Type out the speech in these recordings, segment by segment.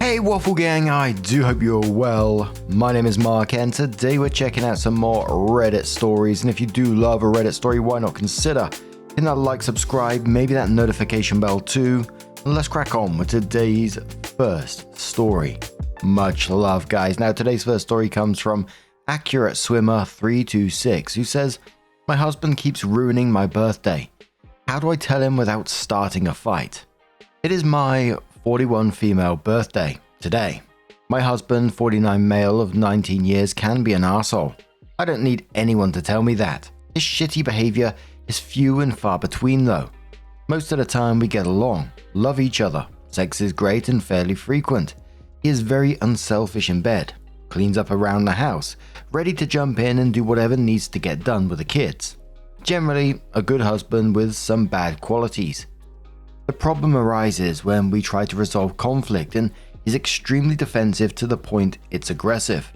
Hey Waffle Gang, I do hope you're well. My name is Mark and today we're checking out some more Reddit stories, and if you do love a Reddit story, why not consider hitting that like, subscribe, maybe that notification bell too, and let's crack on with today's first story. Much love guys. Now today's first story comes from Accurate Swimmer 326 who says, "My husband keeps ruining my birthday. How do I tell him without starting a fight? It is my 41 female birthday today. My husband, 49 male of 19 years, can be an arsehole. I don't need anyone to tell me that. His shitty behavior is few and far between though. Most of the time we get along, love each other, sex is great and fairly frequent. He is very unselfish in bed, cleans up around the house, ready to jump in and do whatever needs to get done with the kids. Generally a good husband with some bad qualities. The problem arises when we try to resolve conflict and he's extremely defensive to the point it's aggressive.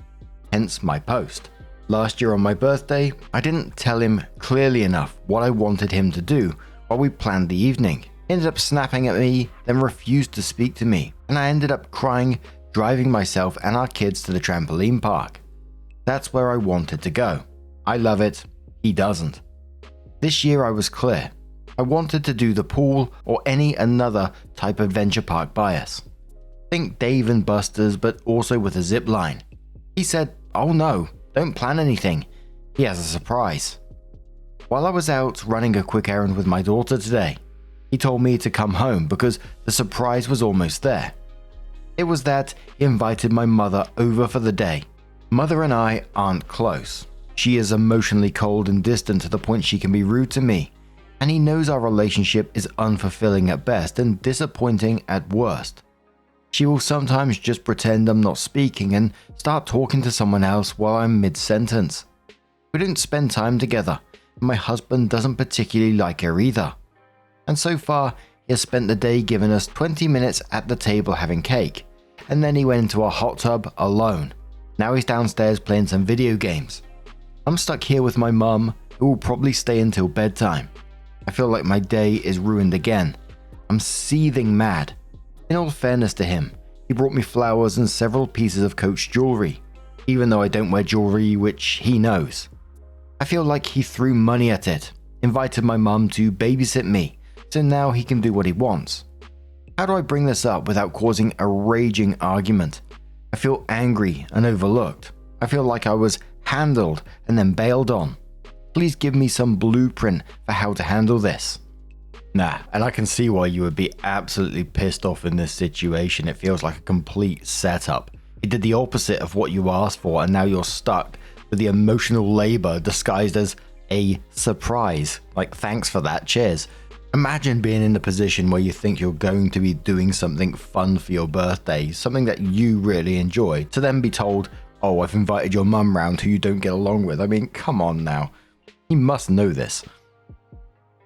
Hence my post. Last year on my birthday, I didn't tell him clearly enough what I wanted him to do while we planned the evening. He ended up snapping at me, then refused to speak to me, and I ended up crying, driving myself and our kids to the trampoline park. That's where I wanted to go. I love it, he doesn't. This year I was clear. I wanted to do the pool or any another type of adventure park by us. Think Dave and Buster's, but also with a zip line. He said, "Oh no, don't plan anything. He has a surprise." While I was out running a quick errand with my daughter today, he told me to come home because the surprise was almost there. It was that he invited my mother over for the day. Mother and I aren't close. She is emotionally cold and distant to the point she can be rude to me. And he knows our relationship is unfulfilling at best and disappointing at worst. She will sometimes just pretend I'm not speaking and start talking to someone else while I'm mid-sentence. We don't spend time together, and my husband doesn't particularly like her either. And so far, he has spent the day giving us 20 minutes at the table having cake, and then he went into a hot tub alone. Now he's downstairs playing some video games. I'm stuck here with my mum, who will probably stay until bedtime. I feel like my day is ruined again. I'm seething mad. In all fairness to him, he brought me flowers and several pieces of Coach jewelry, even though I don't wear jewelry, which he knows. I feel like he threw money at it, invited my mum to babysit me, so now he can do what he wants. How do I bring this up without causing a raging argument? I feel angry and overlooked. I feel like I was handled and then bailed on. Please give me some blueprint for how to handle this. Nah, and I can see why you would be absolutely pissed off in this situation. It feels like a complete setup. He did the opposite of what you asked for, and now you're stuck with the emotional labor disguised as a surprise. Like, thanks for that, cheers. Imagine being in the position where you think you're going to be doing something fun for your birthday, something that you really enjoy, to then be told, "Oh, I've invited your mum round who you don't get along with." I mean, come on now. He must know this.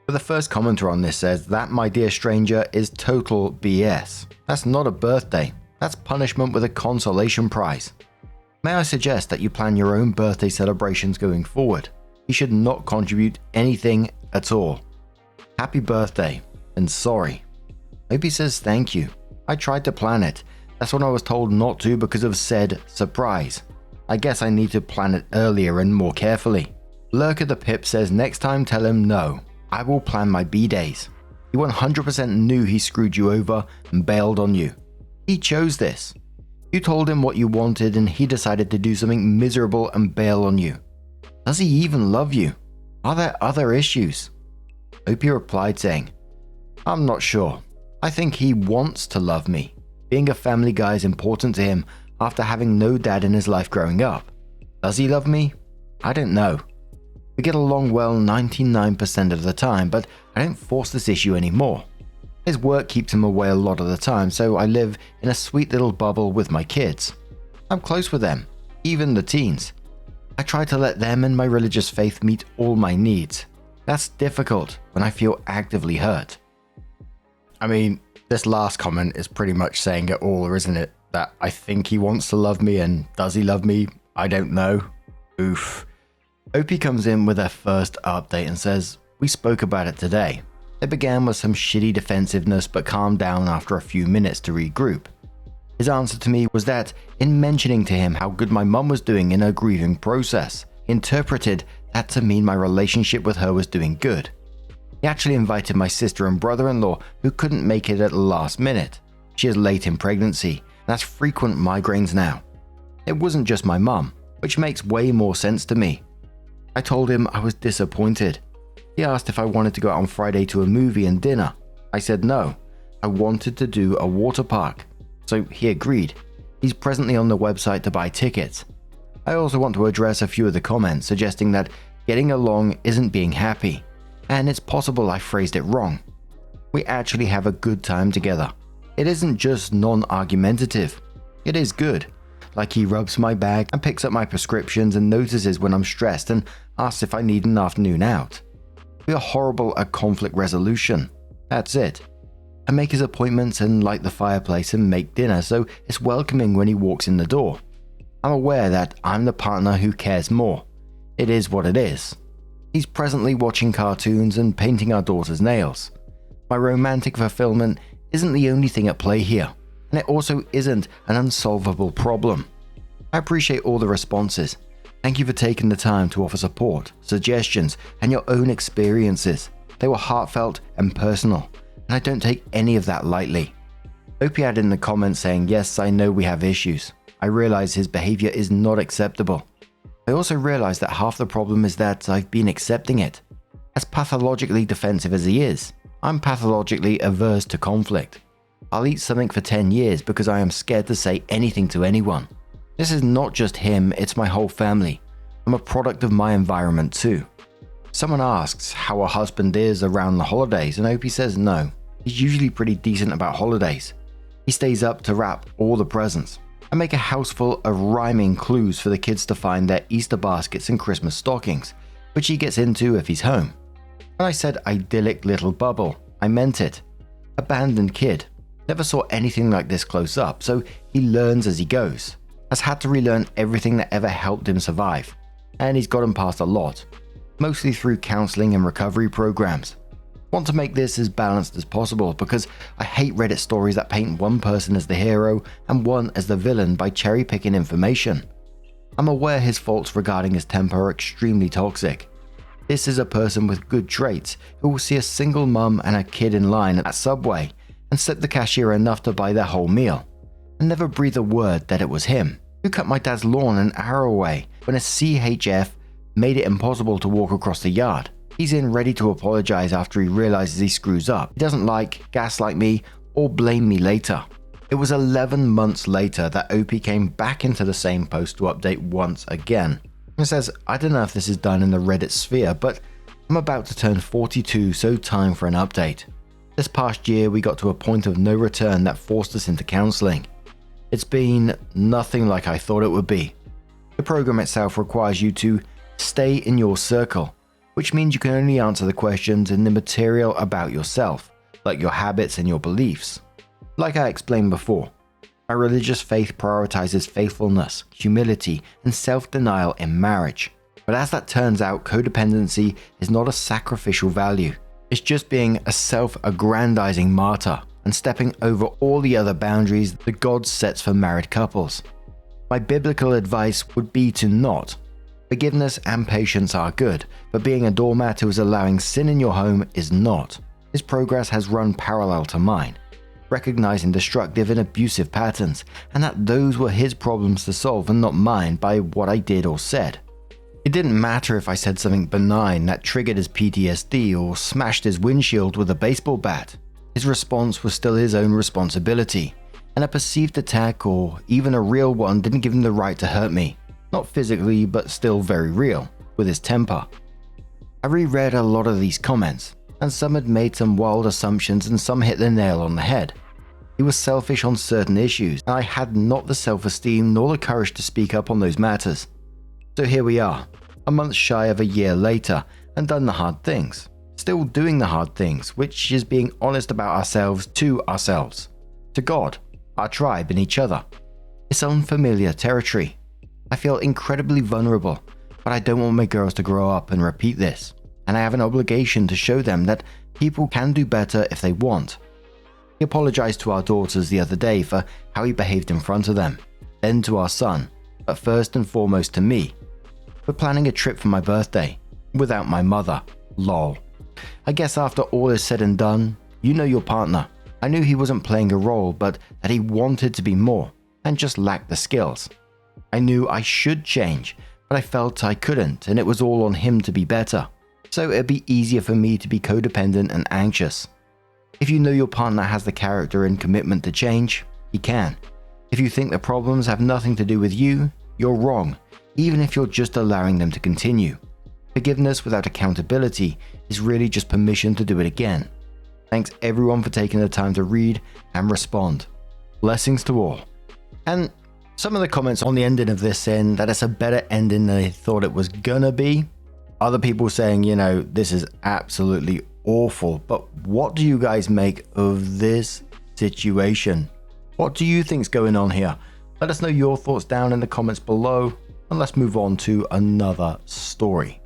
But the first commenter on this says, "That, my dear stranger, is total BS. That's not a birthday. That's punishment with a consolation prize. May I suggest that you plan your own birthday celebrations going forward? You should not contribute anything at all. Happy birthday, and sorry." Maybe says thank you. I tried to plan it. That's when I was told not to because of said surprise. I guess I need to plan it earlier and more carefully. Lurker the Pip says, "Next time tell him no. I will plan my B-days. He 100% knew he screwed you over and bailed on you. He chose this. You told him what you wanted and he decided to do something miserable and bail on you. Does he even love you? Are there other issues?" Opie replied saying, "I'm not sure. I think he wants to love me. Being a family guy is important to him after having no dad in his life growing up. Does he love me? I don't know. We get along well 99% of the time, but I don't force this issue anymore. His work keeps him away a lot of the time, so I live in a sweet little bubble with my kids. I'm close with them, even the teens. I try to let them and my religious faith meet all my needs. That's difficult when I feel actively hurt." I mean, this last comment is pretty much saying it all, isn't it? That I think he wants to love me, and does he love me? I don't know. Oof. Opie comes in with their first update and says, "We spoke about it today. It began with some shitty defensiveness but calmed down after a few minutes to regroup. His answer to me was that, in mentioning to him how good my mum was doing in her grieving process, he interpreted that to mean my relationship with her was doing good. He actually invited my sister and brother-in-law who couldn't make it at the last minute. She is late in pregnancy and has frequent migraines now. It wasn't just my mum, which makes way more sense to me. I told him I was disappointed. He asked if I wanted to go out on Friday to a movie and dinner. I said no, I wanted to do a water park. So he agreed. He's presently on the website to buy tickets. I also want to address a few of the comments suggesting that getting along isn't being happy, and it's possible I phrased it wrong. We actually have a good time together. It isn't just non-argumentative. It is good. Like he rubs my back and picks up my prescriptions and notices when I'm stressed and asks if I need an afternoon out. We are horrible at conflict resolution. That's it. I make his appointments and light the fireplace and make dinner so it's welcoming when he walks in the door. I'm aware that I'm the partner who cares more. It is what it is. He's presently watching cartoons and painting our daughter's nails. My romantic fulfillment isn't the only thing at play here, and it also isn't an unsolvable problem. I appreciate all the responses. Thank you for taking the time to offer support, suggestions, and your own experiences. They were heartfelt and personal, and I don't take any of that lightly. Opie added in the comments saying, yes, I know we have issues. I realize his behavior is not acceptable. I also realize that half the problem is that I've been accepting it. As pathologically defensive as he is, I'm pathologically averse to conflict. I'll eat something for 10 years because I am scared to say anything to anyone. This is not just him, it's my whole family. I'm a product of my environment too. Someone asks how a husband is around the holidays, and Opie says no. He's usually pretty decent about holidays. He stays up to wrap all the presents. I make a house full of rhyming clues for the kids to find their Easter baskets and Christmas stockings, which he gets into if he's home. When I said idyllic little bubble, I meant it. Abandoned kid. Never saw anything like this close up, so he learns as he goes. Has had to relearn everything that ever helped him survive. And he's gotten past a lot. Mostly through counseling and recovery programs. Want to make this as balanced as possible because I hate Reddit stories that paint one person as the hero and one as the villain by cherry-picking information. I'm aware his faults regarding his temper are extremely toxic. This is a person with good traits who will see a single mum and a kid in line at Subway and slip the cashier enough to buy their whole meal, and never breathe a word that it was him who cut my dad's lawn an hour away when a CHF made it impossible to walk across the yard. He's in ready to apologize after he realizes he screws up. He doesn't gaslight me, or blame me later. It was 11 months later that Opie came back into the same post to update once again. It says, I don't know if this is done in the Reddit sphere, but I'm about to turn 42, so time for an update. This past year we got to a point of no return that forced us into counseling. It's been nothing like I thought it would be. The program itself requires you to stay in your circle, which means you can only answer the questions in the material about yourself, like your habits and your beliefs. Like I explained before, my religious faith prioritizes faithfulness, humility, and self-denial in marriage. But as that turns out, codependency is not a sacrificial value. It's just being a self-aggrandizing martyr and stepping over all the other boundaries that God sets for married couples. My biblical advice would be to not. Forgiveness and patience are good, but being a doormat who is allowing sin in your home is not. His progress has run parallel to mine, recognizing destructive and abusive patterns, and that those were his problems to solve and not mine by what I did or said. It didn't matter if I said something benign that triggered his PTSD or smashed his windshield with a baseball bat. His response was still his own responsibility, and a perceived attack or even a real one didn't give him the right to hurt me. Not physically, but still very real, with his temper. I reread a lot of these comments, and some had made some wild assumptions and some hit the nail on the head. He was selfish on certain issues, and I had not the self-esteem nor the courage to speak up on those matters. So here we are, a month shy of a year later, and done the hard things. Still doing the hard things, which is being honest about ourselves, to God, our tribe, and each other. It's unfamiliar territory. I feel incredibly vulnerable, but I don't want my girls to grow up and repeat this, and I have an obligation to show them that people can do better if they want. He apologized to our daughters the other day for how he behaved in front of them, then to our son, but first and foremost to me. We're planning a trip for my birthday, without my mother. Lol. I guess after all is said and done, you know your partner. I knew he wasn't playing a role, but that he wanted to be more, and just lacked the skills. I knew I should change, but I felt I couldn't, and it was all on him to be better. So it'd be easier for me to be codependent and anxious. If you know your partner has the character and commitment to change, he can. If you think the problems have nothing to do with you, you're wrong, even if you're just allowing them to continue. Forgiveness without accountability is really just permission to do it again. Thanks everyone for taking the time to read and respond. Blessings to all. And some of the comments on the ending of this saying that it's a better ending than they thought it was gonna be. Other people saying, this is absolutely awful. But what do you guys make of this situation? What do you think's going on here? Let us know your thoughts down in the comments below, and let's move on to another story.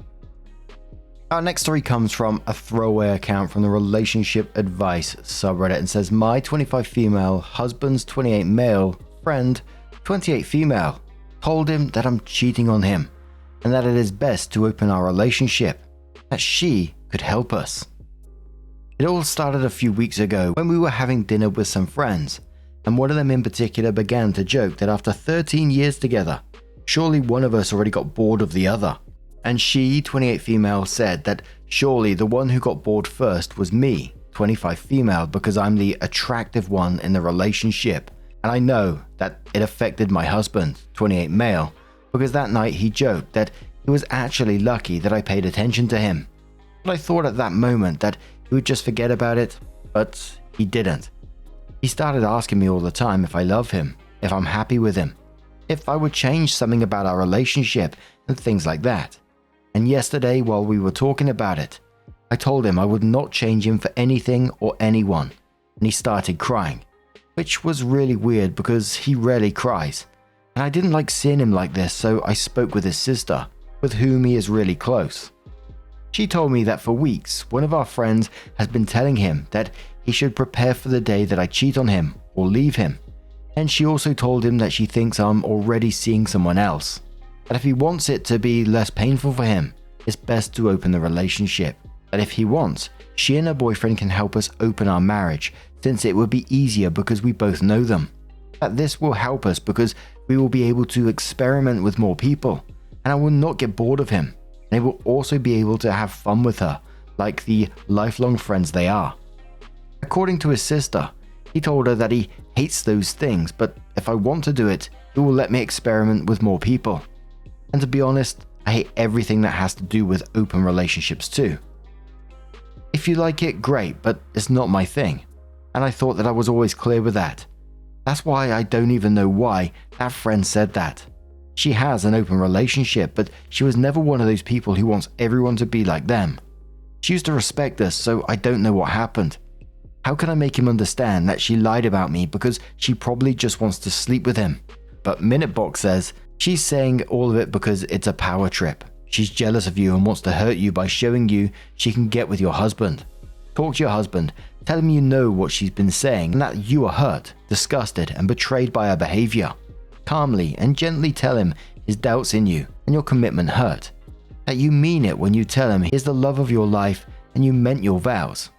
Our next story comes from a throwaway account from the Relationship Advice subreddit and says, my 25 female, husband's 28 male, friend, 28 female, told him that I'm cheating on him and that it is best to open our relationship, that she could help us. It all started a few weeks ago when we were having dinner with some friends, and one of them in particular began to joke that after 13 years together, surely one of us already got bored of the other. And she, 28 female, said that surely the one who got bored first was me, 25 female, because I'm the attractive one in the relationship. And I know that it affected my husband, 28 male, because that night he joked that he was actually lucky that I paid attention to him. But I thought at that moment that he would just forget about it, but he didn't. He started asking me all the time if I love him, if I'm happy with him, if I would change something about our relationship and things like that. And yesterday, while we were talking about it, I told him I would not change him for anything or anyone, and he started crying, which was really weird because he rarely cries, and I didn't like seeing him like this, so I spoke with his sister, with whom he is really close. She told me that for weeks, one of our friends has been telling him that he should prepare for the day that I cheat on him or leave him, and she also told him that she thinks I'm already seeing someone else. That if he wants it to be less painful for him, it's best to open the relationship. That if he wants, she and her boyfriend can help us open our marriage, since it would be easier because we both know them. That this will help us because we will be able to experiment with more people, and I will not get bored of him, and they will also be able to have fun with her, like the lifelong friends they are. According to his sister, he told her that he hates those things, but if I want to do it, he will let me experiment with more people. And to be honest, I hate everything that has to do with open relationships too. If you like it, great, but it's not my thing. And I thought that I was always clear with that. That's why I don't even know why that friend said that. She has an open relationship, but she was never one of those people who wants everyone to be like them. She used to respect us, so I don't know what happened. How can I make him understand that she lied about me because she probably just wants to sleep with him? But Minutebox says, she's saying all of it because it's a power trip. She's jealous of you and wants to hurt you by showing you she can get with your husband. Talk to your husband, tell him you know what she's been saying and that you are hurt, disgusted and betrayed by her behavior. Calmly and gently tell him his doubts in you and your commitment hurt. That you mean it when you tell him he is the love of your life and you meant your vows.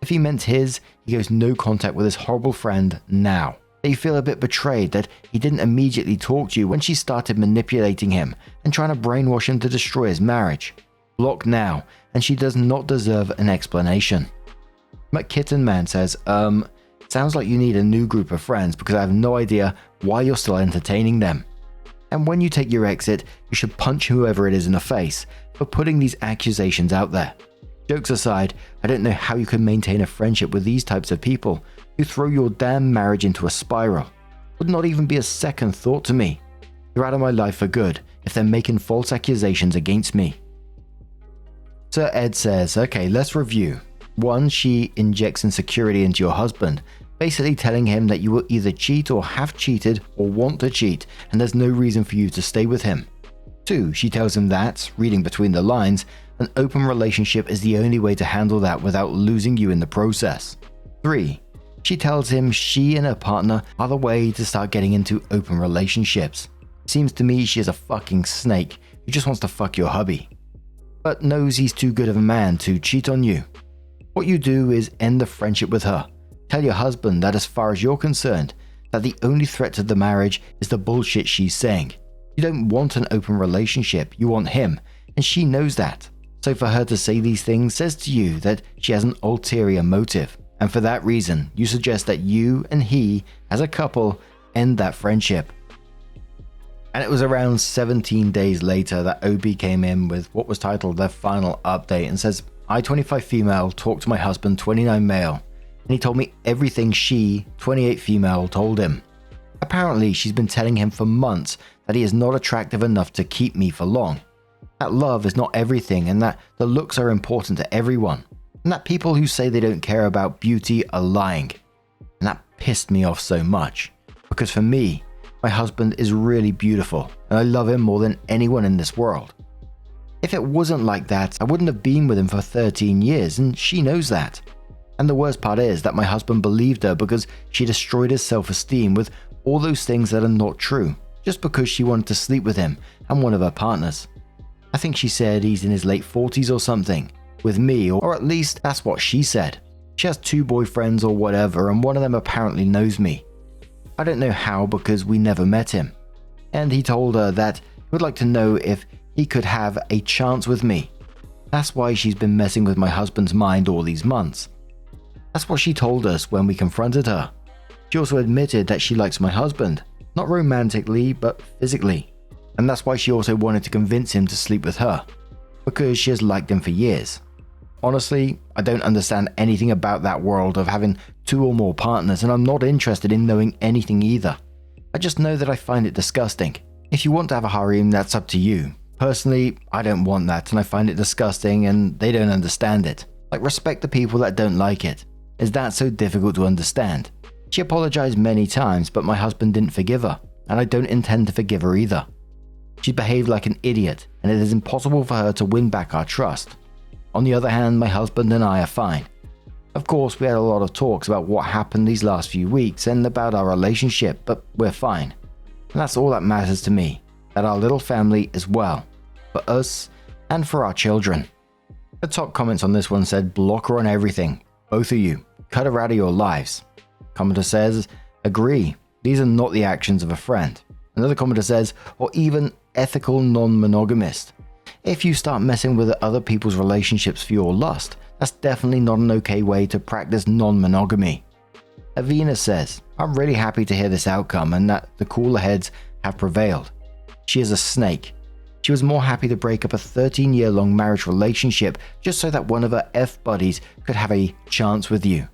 If he meant his, he goes no contact with his horrible friend now. That you feel a bit betrayed that he didn't immediately talk to you when she started manipulating him and trying to brainwash him to destroy his marriage. Block now, and she does not deserve an explanation. McKittenman says, sounds like you need a new group of friends because I have no idea why you're still entertaining them. And when you take your exit, you should punch whoever it is in the face for putting these accusations out there. Jokes aside, I don't know how you can maintain a friendship with these types of people who throw your damn marriage into a spiral. Would not even be a second thought to me. You're out of my life for good if they're making false accusations against me. Sir Ed says, okay, let's review. 1, she injects insecurity into your husband, basically telling him that you will either cheat or have cheated or want to cheat, and there's no reason for you to stay with him. 2, she tells him that, reading between the lines, an open relationship is the only way to handle that without losing you in the process. 3, She tells him she and her partner are the way to start getting into open relationships. Seems to me she is a fucking snake who just wants to fuck your hubby, but knows he's too good of a man to cheat on you. What you do is end the friendship with her. Tell your husband that as far as you're concerned, that the only threat to the marriage is the bullshit she's saying. You don't want an open relationship, you want him, and she knows that. So for her to say these things says to you that she has an ulterior motive, and for that reason, you suggest that you and he, as a couple, end that friendship. And it was around 17 days later that OB came in with what was titled their final update and says, I, 25 female, talked to my husband, 29 male, and he told me everything she, 28 female, told him. Apparently, she's been telling him for months that he is not attractive enough to keep me for long. That love is not everything and that the looks are important to everyone. And that people who say they don't care about beauty are lying. And that pissed me off so much. Because for me, my husband is really beautiful and I love him more than anyone in this world. If it wasn't like that, I wouldn't have been with him for 13 years and she knows that. And the worst part is that my husband believed her because she destroyed his self-esteem with all those things that are not true, just because she wanted to sleep with him and one of her partners. I think she said he's in his late 40s or something, with me, or at least that's what she said. She has 2 boyfriends or whatever, and one of them apparently knows me. I don't know how because we never met him. And he told her that he would like to know if he could have a chance with me. That's why she's been messing with my husband's mind all these months. That's what she told us when we confronted her. She also admitted that she likes my husband, not romantically, but physically. And that's why she also wanted to convince him to sleep with her, because she has liked him for years. Honestly, I don't understand anything about that world of having 2 or more partners, and I'm not interested in knowing anything either. I just know that I find it disgusting. If you want to have a harem, that's up to you. Personally, I don't want that, and I find it disgusting, and they don't understand it. Like, respect the people that don't like it. Is that so difficult to understand? She apologized many times, but my husband didn't forgive her, and I don't intend to forgive her either. She behaved like an idiot, and it is impossible for her to win back our trust. On the other hand, my husband and I are fine. Of course, we had a lot of talks about what happened these last few weeks and about our relationship, but we're fine. And that's all that matters to me, that our little family is well, for us and for our children. The top comments on this one said, block her on everything, both of you, cut her out of your lives. Commenter says, agree, these are not the actions of a friend. Another commenter says, or even ethical non-monogamist. If you start messing with other people's relationships for your lust, that's definitely not an okay way to practice non-monogamy. Avina says, I'm really happy to hear this outcome and that the cooler heads have prevailed. She is a snake. She was more happy to break up a 13-year-long marriage relationship just so that one of her F-buddies could have a chance with you.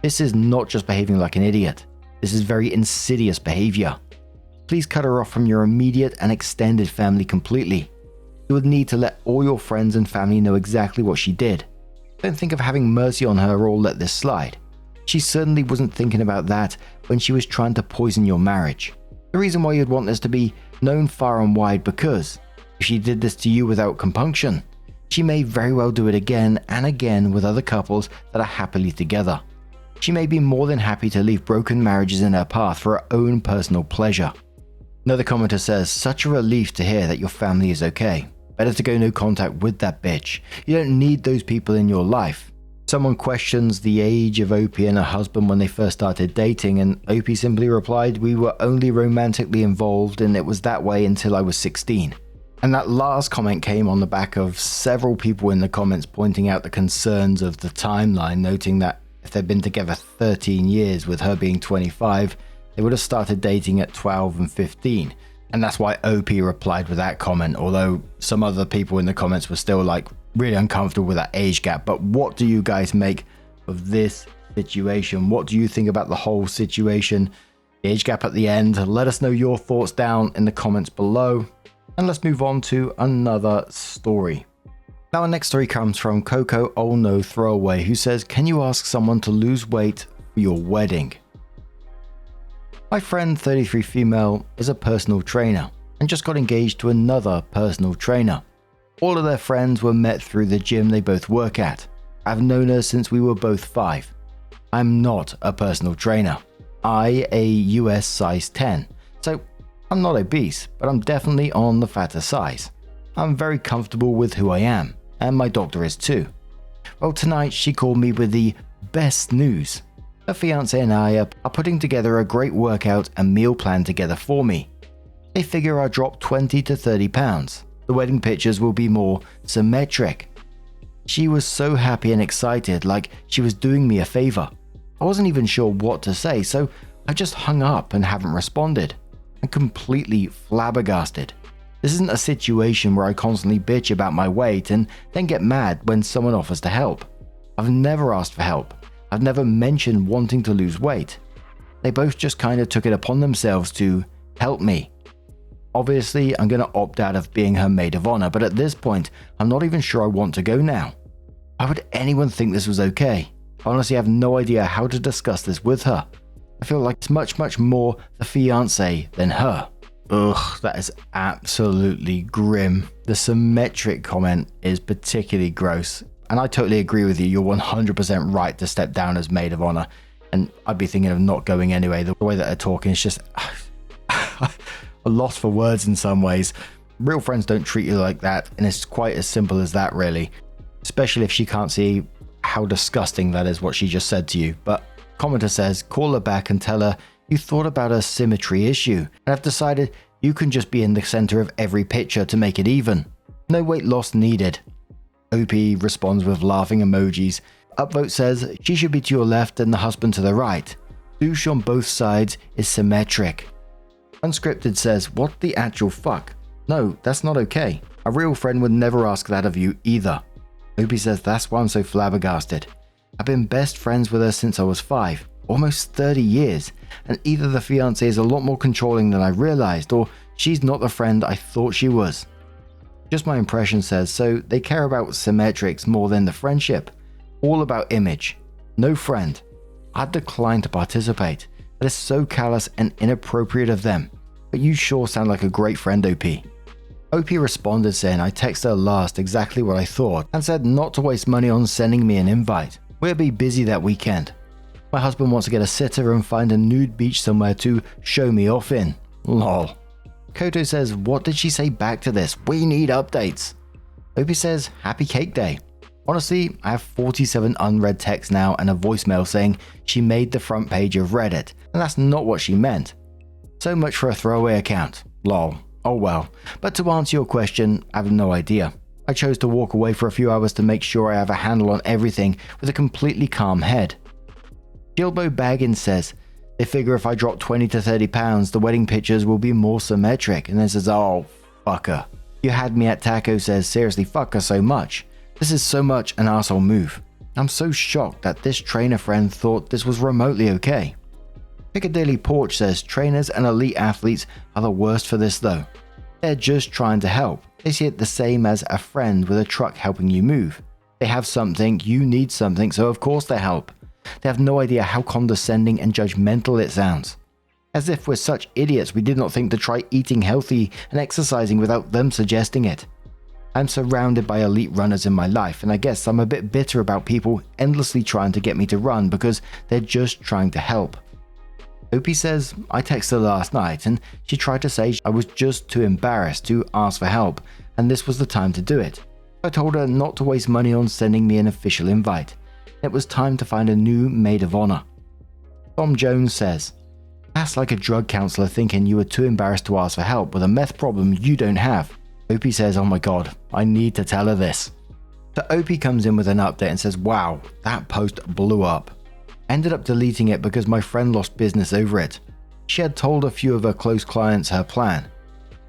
This is not just behaving like an idiot. This is very insidious behavior. Please cut her off from your immediate and extended family completely. You would need to let all your friends and family know exactly what she did. Don't think of having mercy on her or let this slide. She certainly wasn't thinking about that when she was trying to poison your marriage. The reason why you'd want this to be known far and wide because if she did this to you without compunction, she may very well do it again and again with other couples that are happily together. She may be more than happy to leave broken marriages in her path for her own personal pleasure. Another commenter says, such a relief to hear that your family is okay. Better to go no contact with that bitch. You don't need those people in your life. Someone questions the age of Opie and her husband when they first started dating, and Opie simply replied, we were only romantically involved and it was that way until I was 16. And that last comment came on the back of several people in the comments pointing out the concerns of the timeline, noting that if they'd been together 13 years with her being 25, they would have started dating at 12 and 15. And that's why OP replied with that comment, although some other people in the comments were still like really uncomfortable with that age gap. But what do you guys make of this situation? What do you think about the whole situation? The age gap at the end? Let us know your thoughts down in the comments below. And let's move on to another story. Now our next story comes from Coco Oh No Throwaway, who says, can you ask someone to lose weight for your wedding? My friend 33 female is a personal trainer and just got engaged to another personal trainer. All of their friends were met through the gym they both work at. I've known her since we were both 5. I'm not a personal trainer. A US size 10, so I'm not obese, but I'm definitely on the fatter size. I'm very comfortable with who I am, and my doctor is too. Well, tonight she called me with the best news. Her fiance and I are putting together a great workout and meal plan together for me. They figure I'll drop 20 to 30 pounds. The wedding pictures will be more symmetric. She was so happy and excited, like she was doing me a favor. I wasn't even sure what to say, so I just hung up and haven't responded. I'm completely flabbergasted. This isn't a situation where I constantly bitch about my weight and then get mad when someone offers to help. I've never asked for help. I've never mentioned wanting to lose weight. They both just kind of took it upon themselves to help me. Obviously, I'm going to opt out of being her maid of honor, but at this point, I'm not even sure I want to go now. Why would anyone think this was okay? I honestly have no idea how to discuss this with her. I feel like it's much more the fiancé than her. Ugh, that is absolutely grim. The symmetric comment is particularly gross, and I totally agree with you. You're 100% right to step down as maid of honor, and I'd be thinking of not going anyway. The way that they're talking is just a loss for words in some ways. Real friends don't treat you like that, and it's quite as simple as that, really. Especially if she can't see how disgusting that is what she just said to you. But commenter says, call her back and tell her you thought about a symmetry issue and have decided you can just be in the center of every picture to make it even. No weight loss needed. OP responds with laughing emojis. Upvote says she should be to your left and the husband to the right. Douche on both sides is symmetric. Unscripted says, what the actual fuck? No, that's not okay. A real friend would never ask that of you either. OP says, that's why I'm so flabbergasted. I've been best friends with her since I was 5, almost 30 years, and either the fiancé is a lot more controlling than I realized, or she's not the friend I thought she was. Just my impression says, so they care about symmetrics more than the friendship. All about image. No friend. I'd decline to participate. That is so callous and inappropriate of them. But you sure sound like a great friend, OP. OP responded saying I texted her last exactly what I thought and said not to waste money on sending me an invite. We'll be busy that weekend. My husband wants to get a sitter and find a nude beach somewhere to show me off in. Lol. Koto says, what did she say back to this? We need updates. OP says, happy cake day. Honestly, I have 47 unread texts now and a voicemail saying she made the front page of Reddit, and that's not what she meant. So much for a throwaway account. Lol. Oh well. But to answer your question, I have no idea. I chose to walk away for a few hours to make sure I have a handle on everything with a completely calm head. Gilbo Baggins says, they figure if I drop 20 to 30 pounds, the wedding pictures will be more symmetric. And then says, oh, fucker. You had me at taco says, seriously, fuck her so much. This is so much an arsehole move. I'm so shocked that this trainer friend thought this was remotely okay. Piccadilly Porch says, trainers and elite athletes are the worst for this though. They're just trying to help. They see it the same as a friend with a truck helping you move. They have something, you need something, so of course they help. They have no idea how condescending and judgmental it sounds. As if we're such idiots we did not think to try eating healthy and exercising without them suggesting it. I'm surrounded by elite runners in my life, and I guess I'm a bit bitter about people endlessly trying to get me to run because they're just trying to help. OP says, I texted her last night and she tried to say I was just too embarrassed to ask for help and this was the time to do it. I told her not to waste money on sending me an official invite. It was time to find a new maid of honor. Tom Jones says, that's like a drug counselor thinking you were too embarrassed to ask for help with a meth problem you don't have. OP says, oh my god, I need to tell her this. So OP comes in with an update and says, wow, that post blew up. Ended up deleting it because my friend lost business over it. She had told a few of her close clients her plan.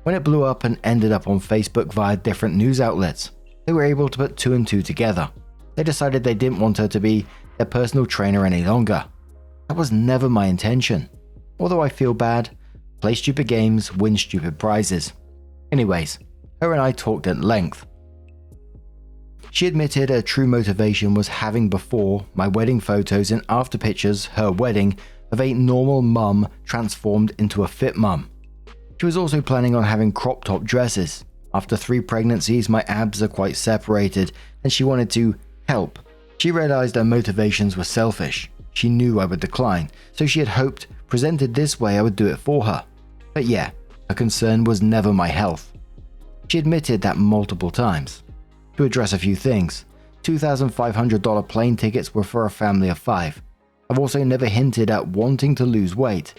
When it blew up and ended up on Facebook via different news outlets, they were able to put 2 and 2 together. They decided they didn't want her to be their personal trainer any longer. That was never my intention. Although I feel bad, play stupid games, win stupid prizes. Anyways, her and I talked at length. She admitted her true motivation was having before my wedding photos and after pictures her wedding of a normal mum transformed into a fit mum. She was also planning on having crop top dresses. After 3 pregnancies, my abs are quite separated and she wanted to help. She realized her motivations were selfish. she knew I would decline, so she had hoped, presented this way, I would do it for her. But yeah, her concern was never my health. She admitted that multiple times. To address a few things, $2,500 plane tickets were for a family of 5. I've also never hinted at wanting to lose weight.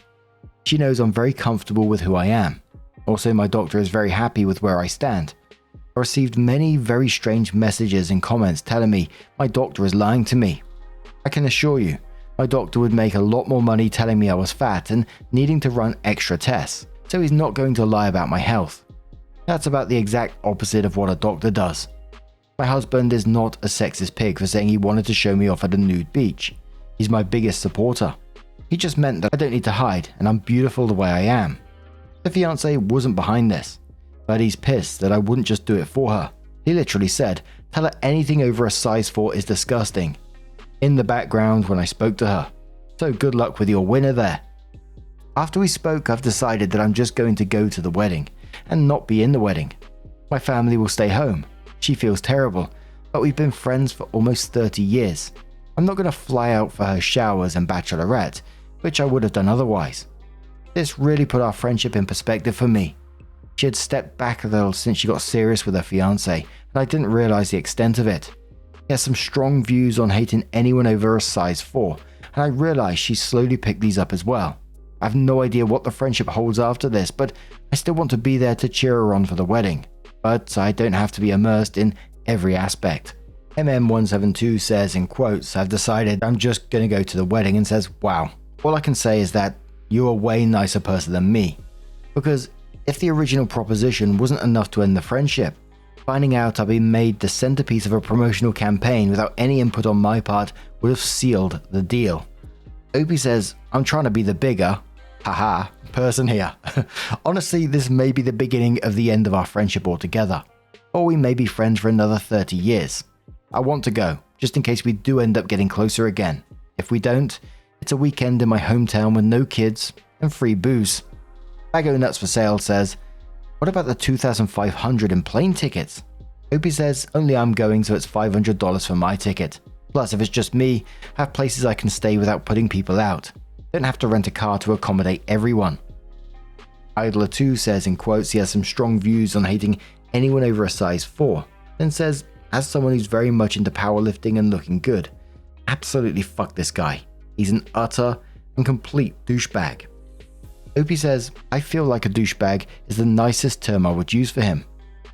She knows I'm very comfortable with who I am. Also, my doctor is very happy with where I stand. I received many very strange messages and comments telling me my doctor is lying to me. I can assure you, my doctor would make a lot more money telling me I was fat and needing to run extra tests, so he's not going to lie about my health. That's about the exact opposite of what a doctor does. My husband is not a sexist pig for saying he wanted to show me off at a nude beach. He's my biggest supporter. He just meant that I don't need to hide and I'm beautiful the way I am. The fiancé wasn't behind this, but he's pissed that I wouldn't just do it for her. He literally said, "Tell her anything over a size 4 is disgusting," in the background when I spoke to her. So good luck with your winner there. After we spoke, I've decided that I'm just going to go to the wedding and not be in the wedding. My family will stay home. She feels terrible, but we've been friends for almost 30 years. I'm not going to fly out for her showers and bachelorette, which I would have done otherwise. This really put our friendship in perspective for me. She had stepped back a little since she got serious with her fiancé, and I didn't realize the extent of it. He has some strong views on hating anyone over a size 4, and I realized she slowly picked these up as well. I have no idea what the friendship holds after this, but I still want to be there to cheer her on for the wedding. But I don't have to be immersed in every aspect. MM172 says in quotes, "I've decided I'm just going to go to the wedding," and says, "Wow, all I can say is that you're a way nicer person than me." Because if the original proposition wasn't enough to end the friendship, finding out I've been made the centerpiece of a promotional campaign without any input on my part would have sealed the deal. Opie says, "I'm trying to be the bigger, haha, person here." Honestly, this may be the beginning of the end of our friendship altogether. Or we may be friends for another 30 years. I want to go, just in case we do end up getting closer again. If we don't, it's a weekend in my hometown with no kids and free booze. Bago Nuts for Sale says, "What about the $2,500 in plane tickets?" Opie says, "Only I'm going, so it's $500 for my ticket. Plus, if it's just me, I have places I can stay without putting people out. Don't have to rent a car to accommodate everyone." Idler2 says in quotes he has some strong views on hating anyone over a size 4, then says, "As someone who's very much into powerlifting and looking good, absolutely fuck this guy. He's an utter and complete douchebag." Opie says, "I feel like a douchebag is the nicest term I would use for him.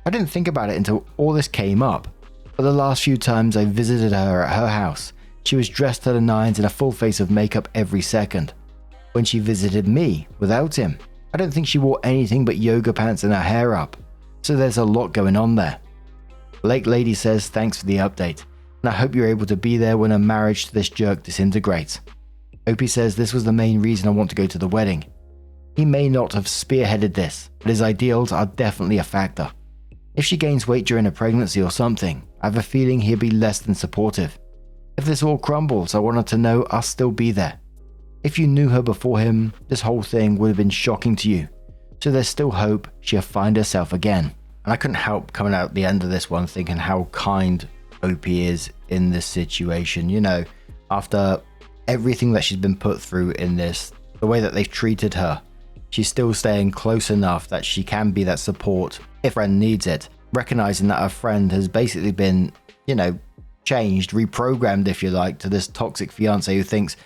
I didn't think about it until all this came up, but the last few times I visited her at her house, she was dressed to the nines in a full face of makeup every second. When she visited me without him, I don't think she wore anything but yoga pants and her hair up. So there's a lot going on there." Lake Lady says, "Thanks for the update, and I hope you're able to be there when a marriage to this jerk disintegrates." Opie says, "This was the main reason I want to go to the wedding. He may not have spearheaded this, but his ideals are definitely a factor. If she gains weight during a pregnancy or something, I have a feeling he'll be less than supportive. If this all crumbles, I want her to know I'll still be there. If you knew her before him, this whole thing would have been shocking to you. So there's still hope she'll find herself again." And I couldn't help coming out the end of this one thinking how kind Opie is in this situation. You know, after everything that she's been put through in this, the way that they've treated her, she's still staying close enough that she can be that support if a friend needs it, recognizing that her friend has basically been, changed, reprogrammed, if you like, to this toxic fiance who thinks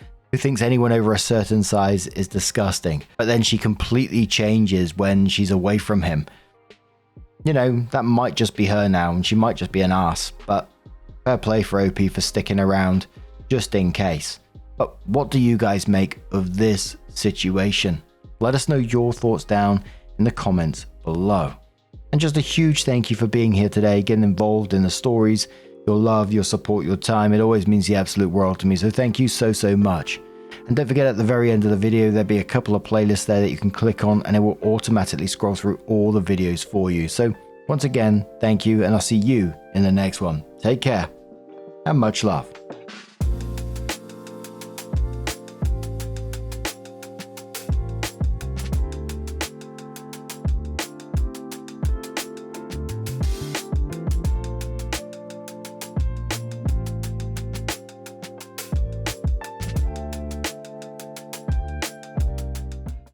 anyone over a certain size is disgusting. But then she completely changes when she's away from him. That might just be her now, and she might just be an ass, but fair play for OP for sticking around just in case. But what do you guys make of this situation? Let us know your thoughts down in the comments below. And just a huge thank you for being here today, getting involved in the stories, your love, your support, your time. It always means the absolute world to me, so thank you so much. And don't forget, at the very end of the video, there'll be a couple of playlists there that you can click on, and it will automatically scroll through all the videos for you. So once again, thank you, and I'll see you in the next one. Take care, and much love.